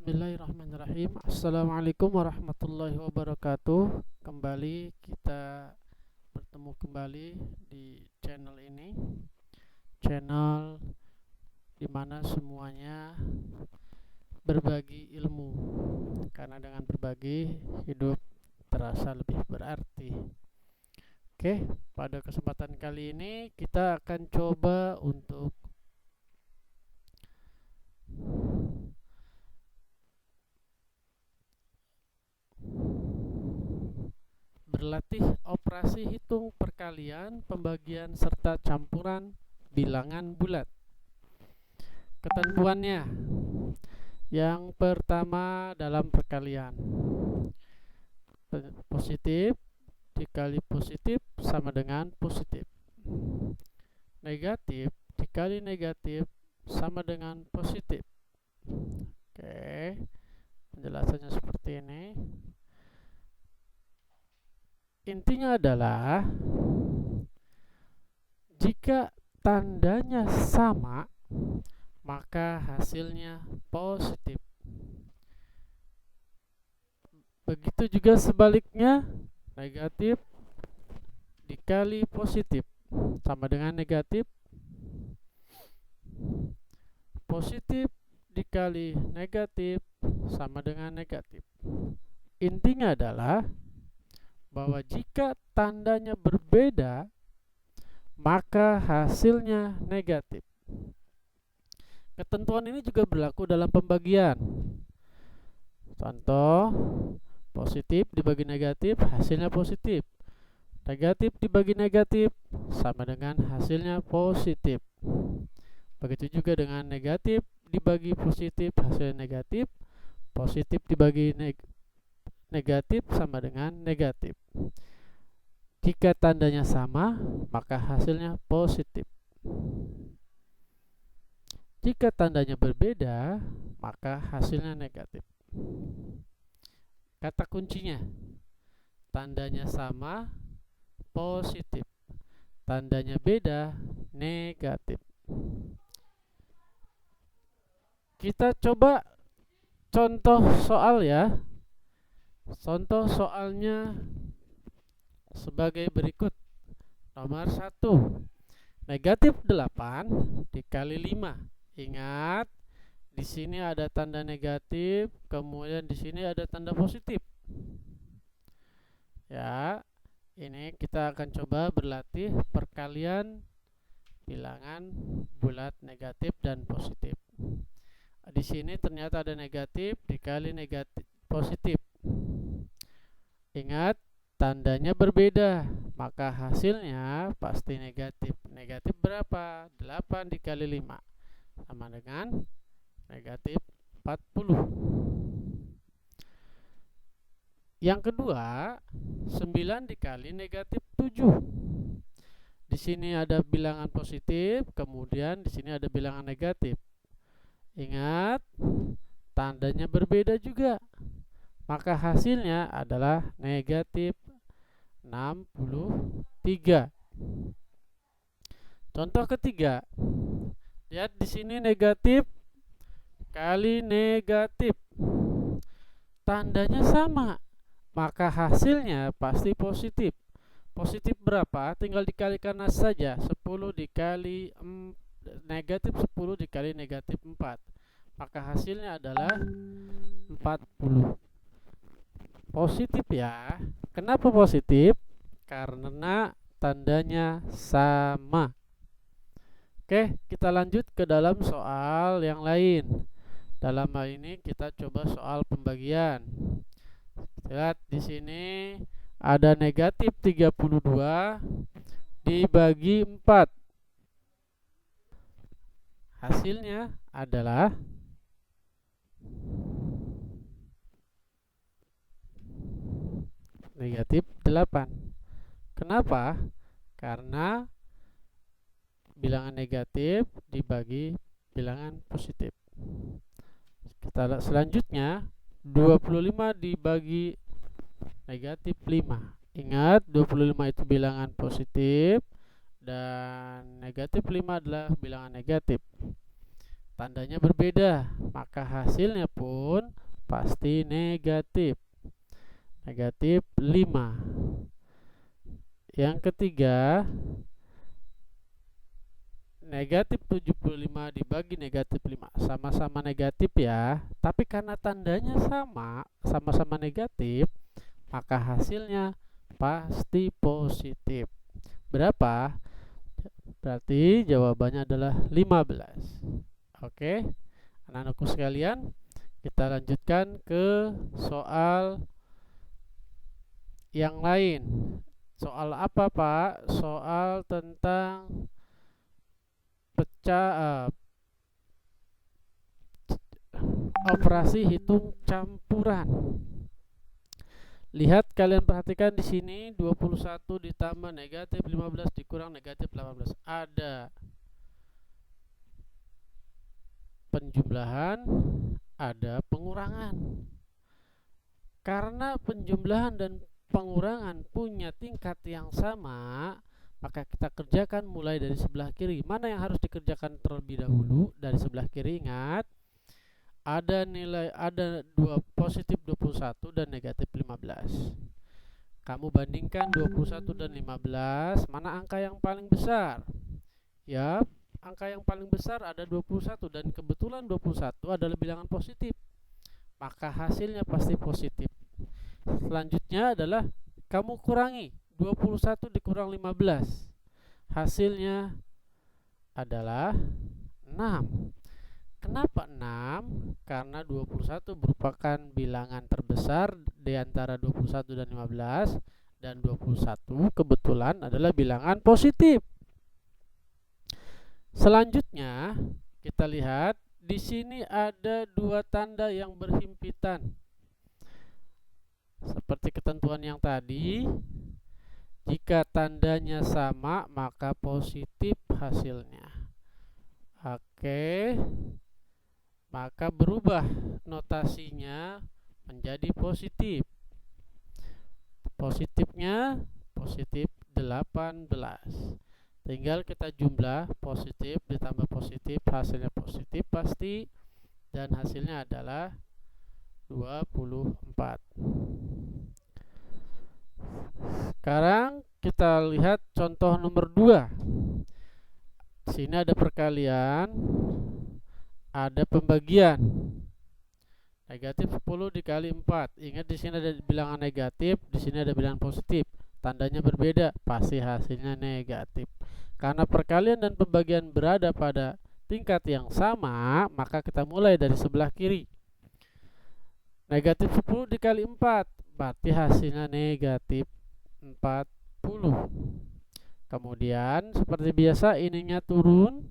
Bismillahirrahmanirrahim. Assalamualaikum warahmatullahi wabarakatuh. Kembali kita bertemu kembali di channel ini, channel dimana semuanya berbagi ilmu, karena dengan berbagi hidup terasa lebih berarti. Oke, pada kesempatan kali ini kita akan coba untuk berlatih operasi hitung perkalian, pembagian serta campuran bilangan bulat. Ketentuannya, yang pertama dalam perkalian, positif dikali positif sama dengan positif, negatif dikali negatif sama dengan positif. Oke, penjelasannya seperti ini. Intinya adalah jika tandanya sama maka hasilnya positif. Begitu juga sebaliknya, negatif dikali positif sama dengan negatif, positif dikali negatif sama dengan negatif. Intinya adalah bahwa jika tandanya berbeda maka hasilnya negatif. Ketentuan ini juga berlaku dalam pembagian. Contoh, positif dibagi negatif hasilnya positif. Negatif dibagi negatif sama dengan hasilnya positif. Begitu juga dengan negatif dibagi positif hasilnya negatif. Positif dibagi negatif sama dengan negatif. Jika tandanya sama, maka hasilnya positif. Jika tandanya berbeda, maka hasilnya negatif. Kata kuncinya, tandanya sama, positif. Tandanya beda, negatif. Kita coba contoh soal ya. Contoh soalnya sebagai berikut. Nomor 1, negatif 8 dikali 5. Ingat, di sini ada tanda negatif, kemudian di sini ada tanda positif. Ya, ini kita akan coba berlatih perkalian bilangan bulat negatif dan positif. Di sini ternyata ada negatif dikali negatif positif. Ingat, tandanya berbeda, maka hasilnya pasti negatif. Negatif berapa? 8 dikali 5 sama dengan negatif 40. Yang kedua, 9 dikali negatif 7. Di sini ada bilangan positif, kemudian di sini ada bilangan negatif. Ingat, tandanya berbeda juga, maka hasilnya adalah negatif 63. Contoh ketiga, lihat di sini negatif kali negatif, tandanya sama, maka hasilnya pasti positif. Positif berapa? Tinggal dikalikan saja. 10 dikali negatif 10 dikali negatif 4, maka hasilnya adalah 40. Positif ya. Kenapa positif? Karena tandanya sama. Oke, kita lanjut ke dalam soal yang lain. Dalam hal ini kita coba soal pembagian. Lihat di sini ada negatif 32 dibagi 4. Hasilnya adalah negatif 8. Kenapa? Karena bilangan negatif dibagi bilangan positif. Kita lihat selanjutnya, 25 dibagi negatif 5. Ingat, 25 itu bilangan positif dan negatif 5 adalah bilangan negatif. tandanya berbeda, maka hasilnya pun pasti negatif. Negatif 5. Yang ketiga, negatif 75 dibagi negatif 5. Sama-sama negatif ya, tapi karena tandanya sama-sama negatif, maka hasilnya pasti positif. Berapa? Berarti jawabannya adalah 15. Oke, anak-anakku sekalian, kita lanjutkan ke soal yang lain. Soal apa, Pak? Soal tentang operasi hitung campuran. Lihat, kalian perhatikan di sini 21 ditambah negatif 15 dikurang negatif 18. Ada penjumlahan, ada pengurangan. Karena penjumlahan dan pengurangan punya tingkat yang sama, maka kita kerjakan mulai dari sebelah kiri. Mana yang harus dikerjakan terlebih dahulu? Dari sebelah kiri. Ingat, ada dua positif 21 dan negatif 15. Kamu bandingkan 21 dan 15, mana angka yang paling besar? Ya, angka yang paling besar ada 21 dan kebetulan 21 adalah bilangan positif. Maka hasilnya pasti positif. Selanjutnya adalah kamu kurangi 21 dikurang 15. Hasilnya adalah 6. Kenapa 6? Karena 21 merupakan bilangan terbesar di antara 21 dan 15, dan 21 kebetulan adalah bilangan positif. Selanjutnya kita lihat di sini ada dua tanda yang berhimpitan. Seperti ketentuan yang tadi, jika tandanya sama maka positif hasilnya. Oke, maka berubah notasinya menjadi positif. Positifnya positif 18. Tinggal kita jumlah positif ditambah positif, hasilnya positif pasti, dan hasilnya adalah 24. Sekarang kita lihat contoh nomor 2. Sini ada perkalian, ada pembagian. Negatif 10 dikali 4. Ingat, di sini ada bilangan negatif, di sini ada bilangan positif. Tandanya berbeda, pasti hasilnya negatif. Karena perkalian dan pembagian berada pada tingkat yang sama, maka kita mulai dari sebelah kiri. Negatif 10 dikali 4, berarti hasilnya negatif 40. Kemudian seperti biasa ininya turun,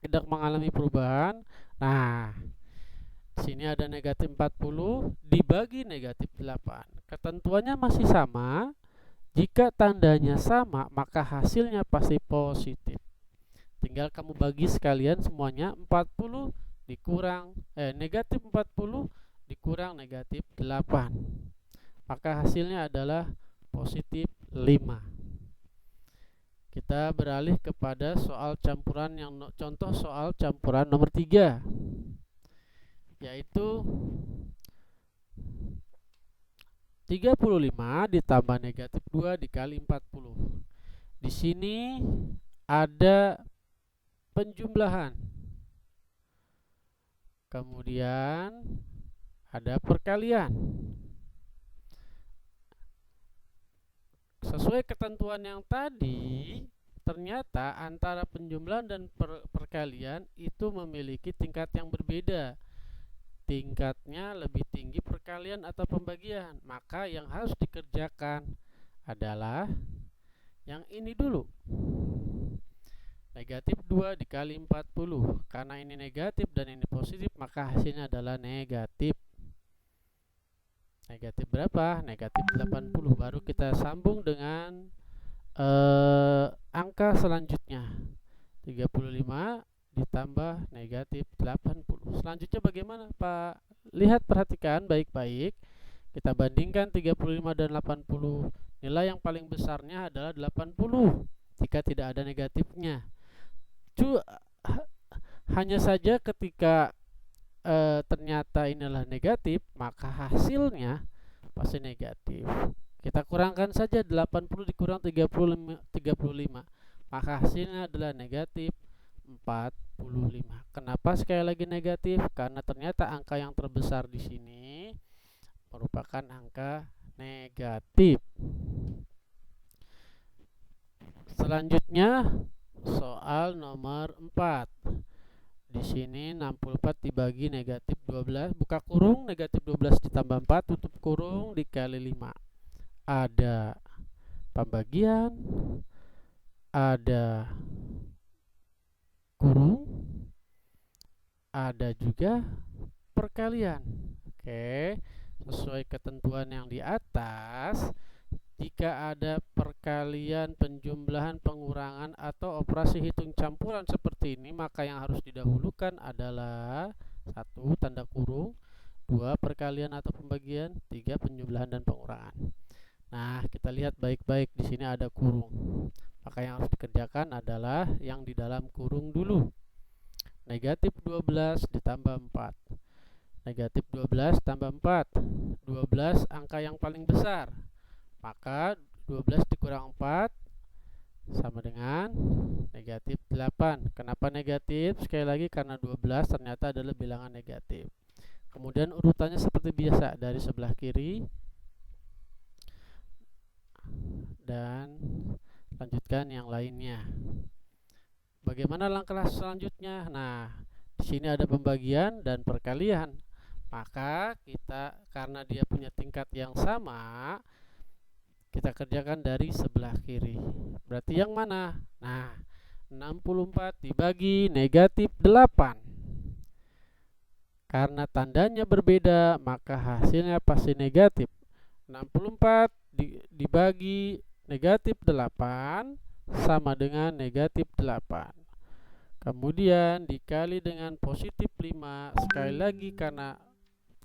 tidak mengalami perubahan. Nah, sini ada negatif 40 dibagi negatif 8. Ketentuannya masih sama. Jika tandanya sama, maka hasilnya pasti positif. Tinggal kamu bagi sekalian semuanya. 40 dikurang negatif 40 dikurang negatif 8. Maka hasilnya adalah positif 5. Kita beralih kepada soal campuran contoh soal campuran nomor 3, yaitu 35 ditambah negatif 2 dikali 40. Di sini ada penjumlahan, kemudian ada perkalian. Sesuai ketentuan yang tadi, ternyata antara penjumlahan dan perkalian itu memiliki tingkat yang berbeda. Tingkatnya lebih tinggi perkalian atau pembagian. Maka yang harus dikerjakan adalah yang ini dulu. Negatif 2 dikali 40. Karena ini negatif dan ini positif, maka hasilnya adalah negatif. Negatif berapa? Negatif 80. Baru kita sambung dengan angka selanjutnya. 35 ditambah negatif 80. Selanjutnya bagaimana, Pak? Lihat, perhatikan baik-baik. Kita bandingkan 35 dan 80. Nilai yang paling besarnya adalah 80 jika tidak ada negatifnya. Hanya saja ketika ternyata inilah negatif, maka hasilnya pasti negatif. Kita kurangkan saja 80 dikurang 35, maka hasilnya adalah negatif 45. Kenapa sekali lagi negatif? Karena ternyata angka yang terbesar di sini merupakan angka negatif. Selanjutnya soal nomor 4. Di sini 64 dibagi negatif 12, buka kurung, negatif 12 ditambah 4 tutup kurung dikali 5. Ada pembagian, ada kurung, ada juga perkalian. Oke, sesuai ketentuan yang di atas, jika ada perkalian, penjumlahan, pengurangan, atau operasi hitung campuran seperti ini, maka yang harus didahulukan adalah 1. Tanda kurung, 2. Perkalian atau pembagian, 3. Penjumlahan dan pengurangan. Nah, kita lihat baik-baik, di sini ada kurung. Maka yang harus dikerjakan adalah yang di dalam kurung dulu. Negatif 12 ditambah 4. Negatif 12 tambah 4. 12 angka yang paling besar. Maka 12 dikurang 4 sama dengan negatif 8. Kenapa negatif? Sekali lagi karena 12 ternyata adalah bilangan negatif. Kemudian urutannya seperti biasa, dari sebelah kiri dan lanjutkan yang lainnya. Bagaimana langkah selanjutnya? Nah, di sini ada pembagian dan perkalian. Maka kita, karena dia punya tingkat yang sama, kita kerjakan dari sebelah kiri. Berarti yang mana? Nah, 64 dibagi negatif 8. Karena tandanya berbeda, maka hasilnya pasti negatif. 64 dibagi negatif 8 sama dengan negatif 8. Kemudian dikali dengan positif 5. Sekali lagi karena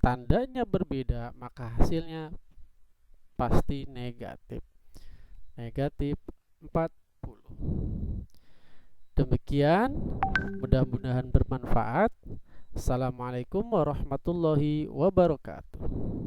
tandanya berbeda, maka hasilnya pasti negatif. Negatif 40. Demikian, mudah-mudahan bermanfaat. Assalamualaikum warahmatullahi wabarakatuh.